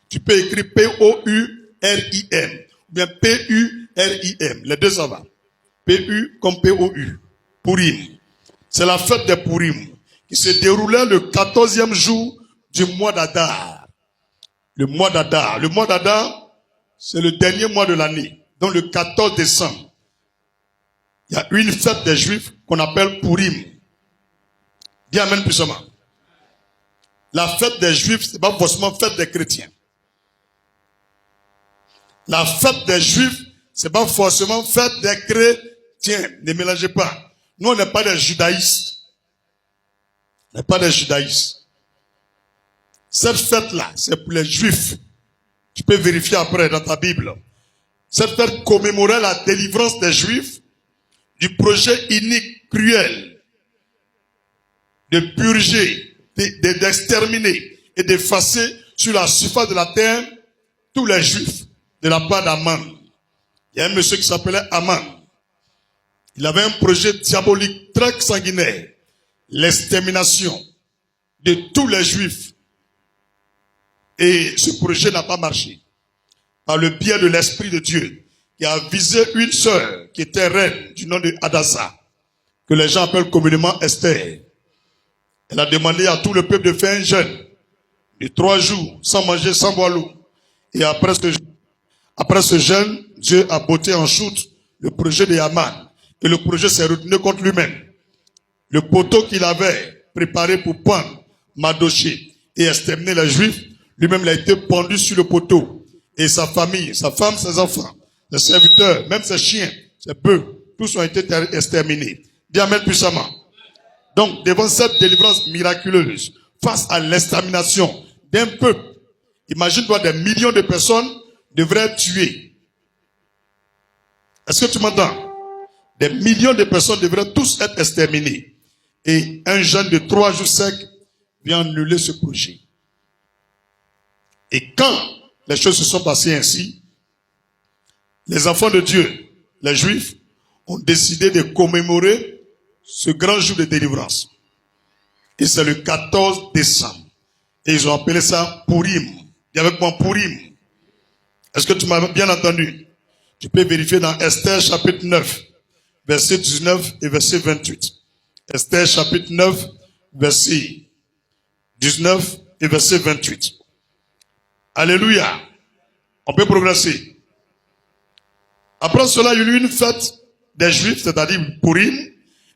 Tu peux écrire P-O-U-R-I-M ou bien P-U-R-I-M. Les deux ça va. P-U comme P-O-U. Pourim. C'est la fête des Pourim qui se déroulait le 14e jour du mois d'Adar. Le mois d'Adar. Le mois d'Adar, c'est le dernier mois de l'année. Donc le 14 décembre. Il y a une fête des Juifs qu'on appelle Pourim. Dis Amen puissamment. La fête des Juifs, c'est pas forcément fête des chrétiens. La fête des Juifs, c'est pas forcément fête des chrétiens. Ne mélangez pas. Nous, on n'est pas des judaïstes. On n'est pas des judaïstes. Cette fête-là, c'est pour les Juifs. Tu peux vérifier après dans ta Bible. Cette fête commémorait la délivrance des Juifs du projet inique, cruel, de purger, d'exterminer et d'effacer sur la surface de la terre tous les Juifs de la part d'Aman. Il y a un monsieur qui s'appelait Aman. Il avait un projet diabolique très sanguinaire. L'extermination de tous les Juifs. Et ce projet n'a pas marché. Par le biais de l'Esprit de Dieu, qui a visé une sœur qui était reine du nom de Hadassah, que les gens appellent communément Esther. Elle a demandé à tout le peuple de faire un jeûne de 3 jours, sans manger, sans boire l'eau. Et après ce jeûne, Dieu a botté en chute le projet de Haman. Et le projet s'est retourné contre lui-même. Le poteau qu'il avait préparé pour pendre Mardochée et exterminer les Juifs, lui-même il a été pendu sur le poteau. Et sa famille, sa femme, ses enfants, ses serviteurs, même ses chiens, ses bœufs, tous ont été exterminés. Dis Amen puissamment. Donc, devant cette délivrance miraculeuse, face à l'extermination d'un peuple, imagine-toi des millions de personnes devraient être tuées. Est-ce que tu m'entends? Des millions de personnes devraient tous être exterminées. Et un jeûne de 3 jours secs vient annuler ce projet. Et quand les choses se sont passées ainsi, les enfants de Dieu, les Juifs, ont décidé de commémorer ce grand jour de délivrance. Et c'est le 14 décembre. Et ils ont appelé ça Purim. Dis avec moi Purim. Est-ce que tu m'as bien entendu? Tu peux vérifier dans Esther chapitre 9, verset 19 et verset 28. Esther chapitre 9, verset 19 et verset 28. Alléluia. On peut progresser. Après cela, il y eut une fête des Juifs, c'est-à-dire Purim,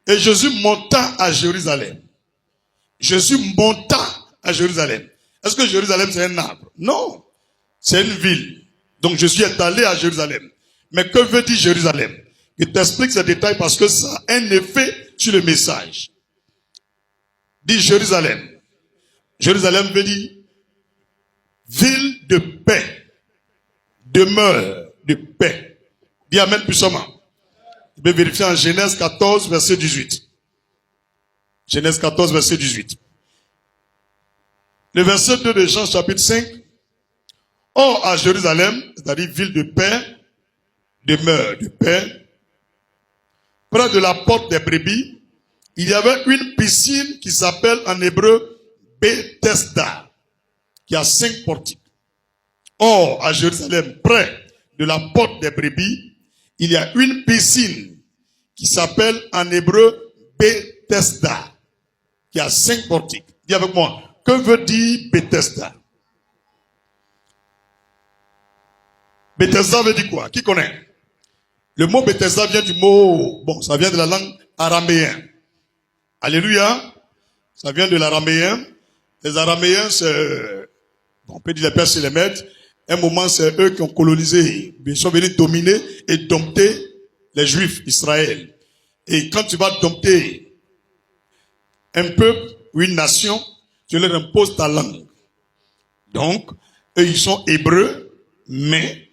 et Jésus monta à Jérusalem. Jésus monta à Jérusalem. Est-ce que Jérusalem c'est un arbre? Non, c'est une ville. Donc Jésus est allé à Jérusalem. Mais que veut dire Jérusalem? Je t'explique ces détails parce que ça a un effet sur le message. Dis Jérusalem. Jérusalem veut dire ville de paix, demeure de paix. Dis Amen puissamment. Tu peux vérifier en Genèse 14, verset 18. Genèse 14, verset 18. Le verset 2 de Jean, chapitre 5. Or, à Jérusalem, c'est-à-dire ville de paix, demeure de paix, près de la porte des brebis, il y avait une piscine qui s'appelle en hébreu Bethesda, qui a 5 portiques. Or, à Jérusalem, près de la porte des brebis, il y a une piscine qui s'appelle en hébreu Bethesda, qui a 5 portiques. Dis avec moi, que veut dire Bethesda? Bethesda veut dire quoi? Qui connaît? Le mot Bethesda vient du mot, ça vient de la langue araméenne. Alléluia. Ça vient de l'araméen. Les araméens, c'est, on peut dire les Perses et les Mèdes. Un moment, c'est eux qui ont colonisé. Ils sont venus dominer et dompter les Juifs, Israël. Et quand tu vas dompter un peuple ou une nation, tu leur imposes ta langue. Donc, eux, ils sont hébreux, mais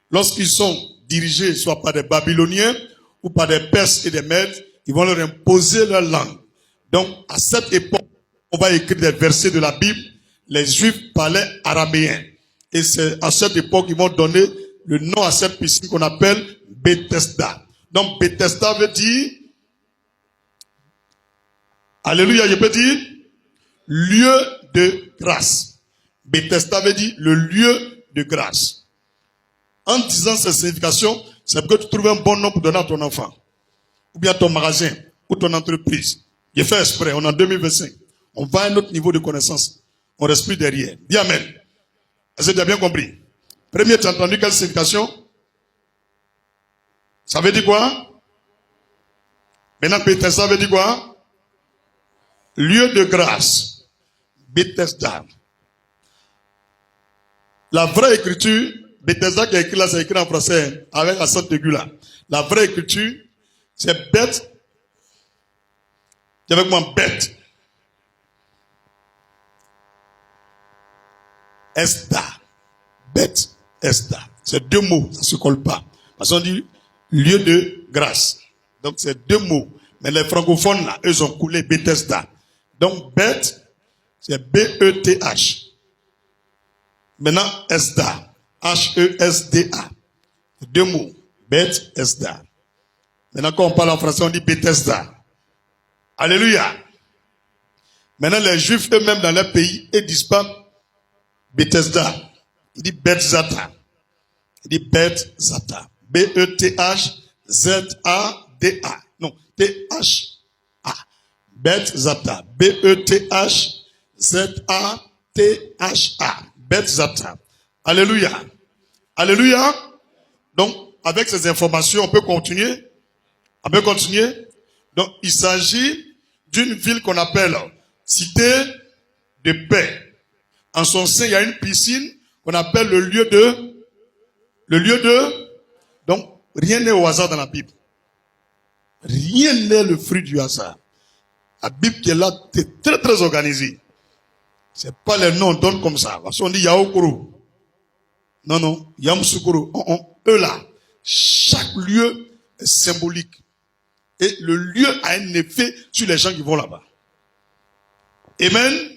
lorsqu'ils sont dirigés soit par des Babyloniens ou par des Perses et des Mèdes, ils vont leur imposer leur langue. Donc, à cette époque, on va écrire des versets de la Bible. Les Juifs parlaient araméen. Et c'est à cette époque qu'ils vont donner le nom à cette piscine qu'on appelle Bethesda. Donc, Bethesda veut dire, alléluia, je peux dire, lieu de grâce. Bethesda veut dire le lieu de grâce. En disant cette signification, c'est pour que tu trouves un bon nom pour donner à ton enfant. Ou bien à ton magasin, ou ton entreprise. J'ai fait exprès, on est en 2025. On va à un autre niveau de connaissance. On reste plus derrière. Dis Amen. Est-ce que tu as bien compris? Premier, tu as entendu quelle signification? Ça veut dire quoi? Maintenant, Bethesda veut dire quoi? Lieu de grâce. Bethesda. La vraie écriture, Bethesda qui est écrit là, c'est écrit en français, avec la sainte aigu là. La vraie écriture, c'est bête. Dis avec moi, bête. Esda. Bête. Esda. C'est 2 mots, ça ne se colle pas. Parce qu'on dit lieu de grâce. Donc c'est 2 mots. Mais les francophones là, eux ont coulé Bethesda. Donc bête, c'est B-E-T-H. Maintenant, Esda. H-E-S-D-A. 2 mots. Beth, Esda. Maintenant, quand on parle en français, on dit Bethesda. Alléluia. Maintenant, les Juifs eux-mêmes dans leur pays, ils disent pas Bethesda. Ils disent Bethzata. Ils disent Bethzata. B-E-T-H-Z-A-D-A. Non, T-H-A. Bethzata. B-E-T-H-Z-A-T-H-A. Bethzata. Alléluia. Alléluia. Donc, avec ces informations, on peut continuer. On peut continuer. Donc, il s'agit d'une ville qu'on appelle cité de paix. En son sein, il y a une piscine qu'on appelle le lieu de. Donc, rien n'est au hasard dans la Bible. Rien n'est le fruit du hasard. La Bible qui est là, est très très organisée. C'est pas les noms, on donne comme ça. Parce qu'on dit Yaokoro. Non, Yamsukuro. Eux là, chaque lieu est symbolique. Et le lieu a un effet sur les gens qui vont là-bas. Amen.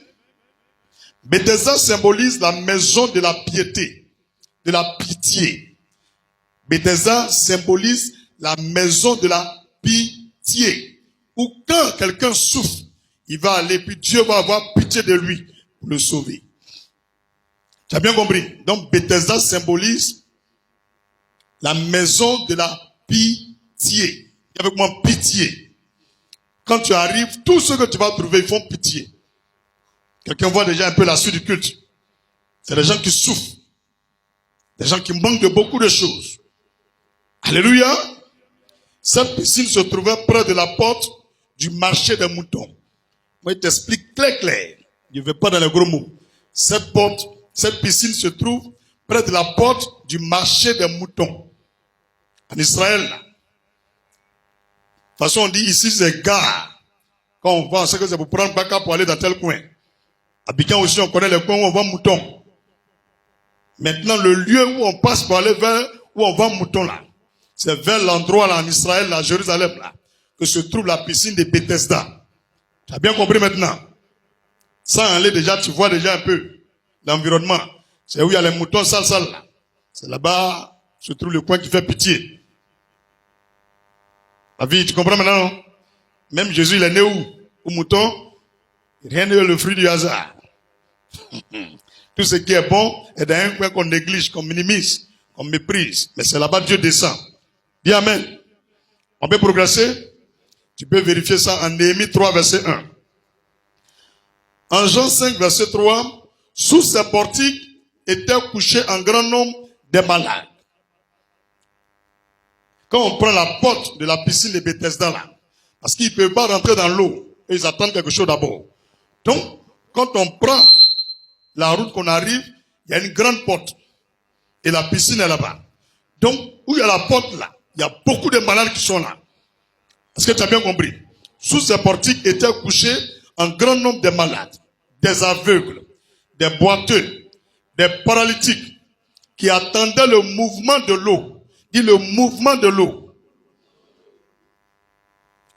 Bethesda symbolise la maison de la piété, de la pitié. Bethesda symbolise la maison de la pitié Ou quand quelqu'un souffre, il va aller, puis Dieu va avoir pitié de lui pour le sauver. Tu as bien compris? Donc Bethesda symbolise la maison de la pitié. Et avec moi, pitié. Quand tu arrives, tout ce que tu vas trouver, ils font pitié. Quelqu'un voit déjà un peu la suite du culte. C'est des gens qui souffrent. Des gens qui manquent de beaucoup de choses. Alléluia. Cette piscine se trouvait près de la porte du marché des moutons. Moi, je t'explique clair. Je ne vais pas dans les gros mots. Cette piscine se trouve près de la porte du marché des moutons. En Israël, là. De toute façon, on dit ici, c'est gare. Quand on va, on sait que c'est pour prendre Baka pour aller dans tel coin. À Bikan aussi, on connaît les coins où on vend moutons. Maintenant, le lieu où on passe pour aller vers où on vend moutons, là, c'est vers l'endroit, là, en Israël, à Jérusalem, là, que se trouve la piscine de Bethesda. Tu as bien compris maintenant? Ça, en aller déjà, tu vois déjà un peu l'environnement. C'est où il y a les moutons sales, là. C'est là-bas se trouve le coin qui fait pitié. La vie, tu comprends maintenant, non? Même Jésus, il est né où? Au mouton. Rien n'est le fruit du hasard. Tout ce qui est bon est dans un coin qu'on néglige, qu'on minimise, qu'on méprise. Mais c'est là-bas que Dieu descend. Dis amen. On peut progresser? Tu peux vérifier ça en Néhémie 3, verset 1. En Jean 5, verset 3, sous ces portiques étaient couchés un grand nombre de malades. Quand on prend la porte de la piscine de Bethesda là, parce qu'ils ne peuvent pas rentrer dans l'eau, et ils attendent quelque chose d'abord. Donc, quand on prend la route qu'on arrive, il y a une grande porte. Et la piscine est là-bas. Donc, où il y a la porte là, il y a beaucoup de malades qui sont là. Est-ce que tu as bien compris? Sous ces portiques étaient couchés un grand nombre de malades, des aveugles, des boiteux, des paralytiques, qui attendaient le mouvement de l'eau. Dis le mouvement de l'eau.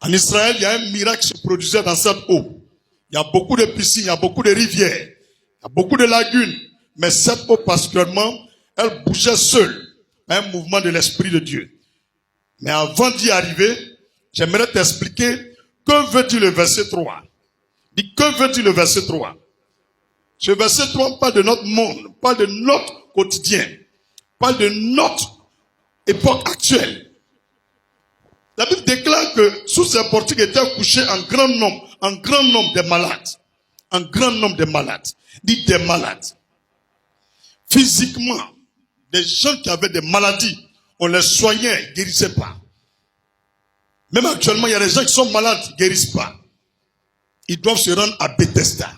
En Israël, il y a un miracle qui se produisait dans cette eau. Il y a beaucoup de piscines, il y a beaucoup de rivières, il y a beaucoup de lagunes. Mais cette eau particulièrement, elle bougeait seule. Un mouvement de l'Esprit de Dieu. Mais avant d'y arriver, j'aimerais t'expliquer que veut dire le verset 3. Dis, que veut dire le verset 3? Ce verset 3 parle de notre monde, parle de notre quotidien, parle de notre époque actuelle. La Bible déclare que sous ces portiques étaient couchés un grand nombre de malades. Un grand nombre de malades. Dis des malades. Physiquement, des gens qui avaient des maladies, on les soignait, ils ne guérissaient pas. Même actuellement, il y a des gens qui sont malades, ils ne guérissent pas. Ils doivent se rendre à Bethesda.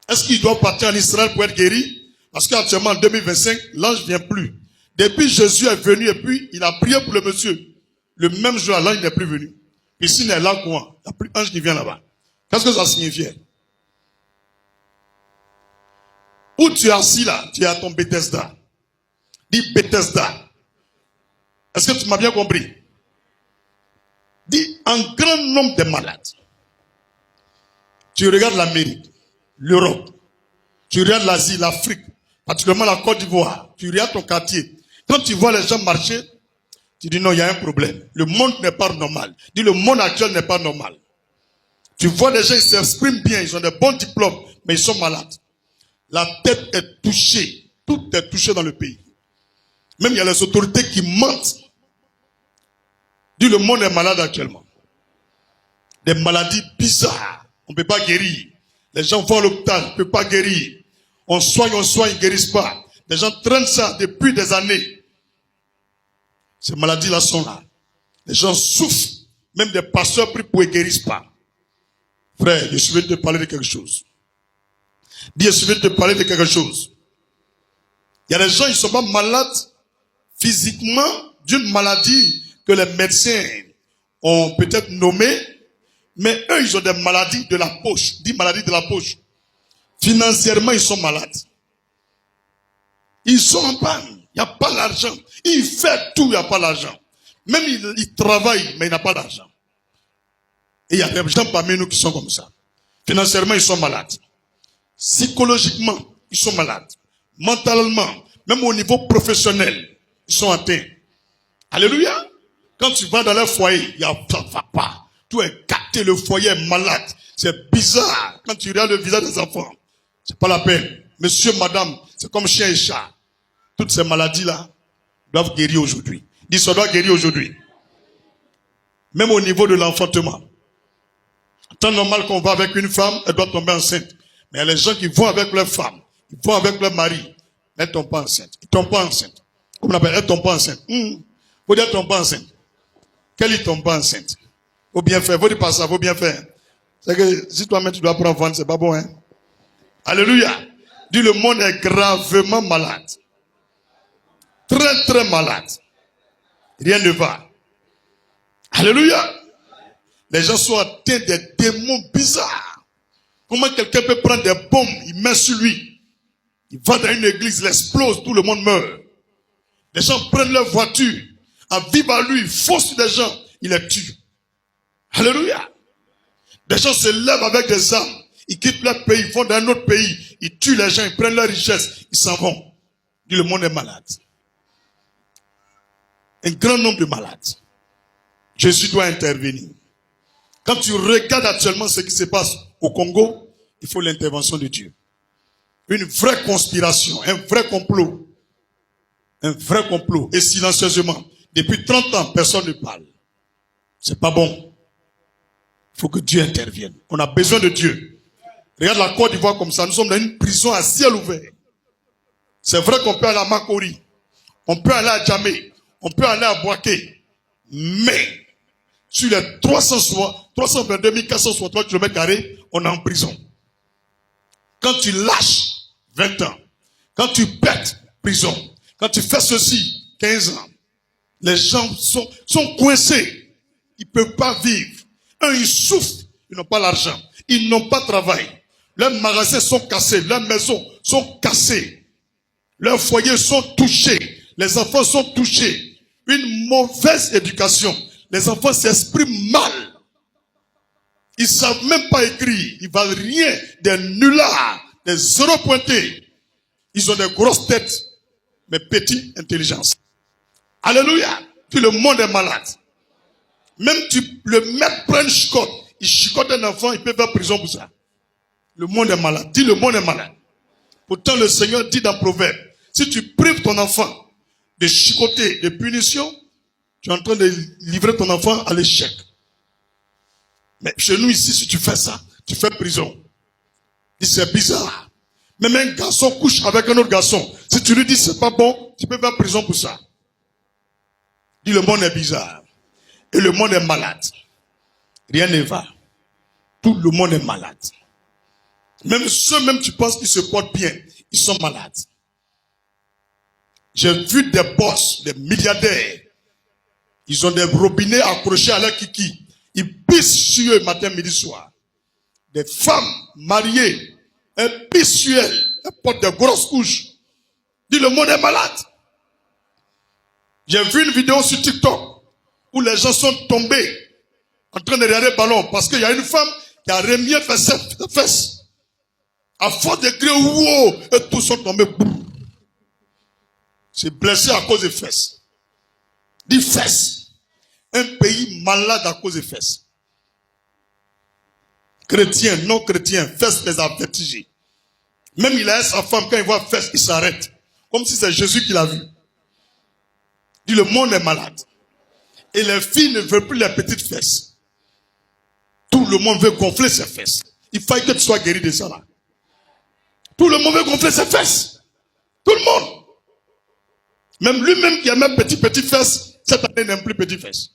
Est-ce qu'ils doivent partir en Israël pour être guéris? Parce qu'actuellement, en 2025, l'ange ne vient plus. Depuis Jésus est venu et puis il a prié pour le monsieur. Le même jour, l'ange n'est plus venu. Puis s'il est là, quoi? Il n'y a plus d'ange qui vient là-bas. Qu'est-ce que ça signifie? Où tu es assis là, tu es à ton Bethesda. Dis Bethesda. Est-ce que tu m'as bien compris? Dis un grand nombre de malades. Tu regardes l'Amérique, l'Europe, tu regardes l'Asie, l'Afrique, particulièrement la Côte d'Ivoire, tu regardes ton quartier. Quand tu vois les gens marcher, tu dis non, il y a un problème. Le monde n'est pas normal. Dis le monde actuel n'est pas normal. Tu vois les gens, ils s'expriment bien, ils ont des bons diplômes, mais ils sont malades. La tête est touchée. Tout est touché dans le pays. Même il y a les autorités qui mentent. Dis le monde est malade actuellement. Des maladies bizarres. On ne peut pas guérir. Les gens vont à l'hôpital, on ne peut pas guérir. On soigne, ils ne guérissent pas. Les gens traînent ça depuis des années. Ces maladies-là sont là. Les gens souffrent. Même des pasteurs prient pour qu'ils ne guérissent pas. Frère, je suis venu te parler de quelque chose. Dis, je suis venu te parler de quelque chose. Il y a des gens, ils ne sont pas malades physiquement d'une maladie que les médecins ont peut-être nommée, mais eux, ils ont des maladies de la poche. Dis maladie de la poche. Financièrement, ils sont malades. Ils sont en panne. Il n'y a pas l'argent. Il fait tout, il n'y a pas l'argent. Même il travaille, mais il n'a pas d'argent. Et il y a des gens parmi nous qui sont comme ça. Financièrement, ils sont malades. Psychologiquement, ils sont malades. Mentalement, même au niveau professionnel, ils sont atteints. Alléluia. Quand tu vas dans leur foyer, ça ne va pas. Tout est gâté, le foyer est malade. C'est bizarre quand tu regardes le visage des enfants. C'est pas la peine. Monsieur, madame, c'est comme chien et chat. Toutes ces maladies-là doivent guérir aujourd'hui. Dis, ça doit guérir aujourd'hui. Même au niveau de l'enfantement. En temps normal qu'on va avec une femme, elle doit tomber enceinte. Mais il y a les gens qui vont avec leur femme, ils vont avec leur mari. Elles ne tombent pas enceinte. Ils ne tombent pas enceinte. Comme on appelle, elles ne tombent pas enceinte. Faut dire, elles ne tombent pas enceinte. Qu'elle ne tombe pas enceinte. Faut bien faire. Faut dire pas ça, faut bien faire. C'est que si toi-même tu dois prendre vendre, c'est pas bon, hein. Alléluia. Dis, le monde est gravement malade. Très, très malade. Rien ne va. Alléluia. Les gens sont atteints des démons bizarres. Comment quelqu'un peut prendre des bombes, il met sur lui. Il va dans une église, il explose, tout le monde meurt. Les gens prennent leur voiture, à vivre à lui, ils foncent sur des gens, ils les tuent. Alléluia. Des gens se lèvent avec des armes, ils quittent leur pays, ils vont dans un autre pays, ils tuent les gens, ils prennent leur richesse, ils s'en vont. Le monde est malade. Un grand nombre de malades. Jésus doit intervenir. Quand tu regardes actuellement ce qui se passe au Congo, il faut l'intervention de Dieu. Une vraie conspiration, un vrai complot. Un vrai complot. Et silencieusement. Depuis 30 ans, personne ne parle. C'est pas bon. Il faut que Dieu intervienne. On a besoin de Dieu. Regarde la Côte d'Ivoire comme ça. Nous sommes dans une prison à ciel ouvert. C'est vrai qu'on peut aller à Makori. On peut aller à Djamé. On peut aller à Boaké. Mais, sur les 322 463 km², on est en prison. Quand tu lâches, 20 ans. Quand tu pètes, prison. Quand tu fais ceci, 15 ans. Les gens sont coincés. Ils ne peuvent pas vivre. Ils souffrent. Ils n'ont pas l'argent. Ils n'ont pas de travail. Leurs magasins sont cassés. Leurs maisons sont cassées. Leurs foyers sont touchés. Les enfants sont touchés. Une mauvaise éducation. Les enfants s'expriment mal. Ils ne savent même pas écrire. Ils ne valent rien. Des nullards. Des zéro pointés. Ils ont des grosses têtes. Mais petite intelligence. Alléluia. Puis le monde est malade. Même le maître prend une chicotte. Il chicote un enfant. Il peut faire prison pour ça. Le monde est malade. Dis, le monde est malade. Pourtant le Seigneur dit dans Proverbe. Si tu prives ton enfant de chicoter, de punition, tu es en train de livrer ton enfant à l'échec. Mais chez nous ici, si tu fais ça, tu fais prison. Dis, c'est bizarre. Même un garçon couche avec un autre garçon. Si tu lui dis c'est pas bon, tu peux faire prison pour ça. Dis, le monde est bizarre. Et le monde est malade. Rien ne va. Tout le monde est malade. Même ceux tu penses qu'ils se portent bien, ils sont malades. J'ai vu des boss, des milliardaires. Ils ont des robinets accrochés à leur kiki. Ils pissent sur eux matin, midi, soir. Des femmes mariées, elles pissent sur elles. Elles portent des grosses couches. Dis, le monde est malade. J'ai vu une vidéo sur TikTok où les gens sont tombés en train de regarder le ballon parce qu'il y a une femme qui a remis ses fesses. À force de crier, wow, et tous sont tombés. C'est blessé à cause des fesses. Dis fesses. Un pays malade à cause des fesses. Chrétien, non chrétien, fesses les a vertigés. Même il a sa femme, quand il voit fesses, il s'arrête. Comme si c'est Jésus qui l'a vu. Dis, le monde est malade. Et les filles ne veulent plus les petites fesses. Tout le monde veut gonfler ses fesses. Il faut que tu sois guéri de ça là. Tout le monde veut gonfler ses fesses. Tout le monde. Même lui-même qui a même petit fesses, cette année n'aime plus petit fesses.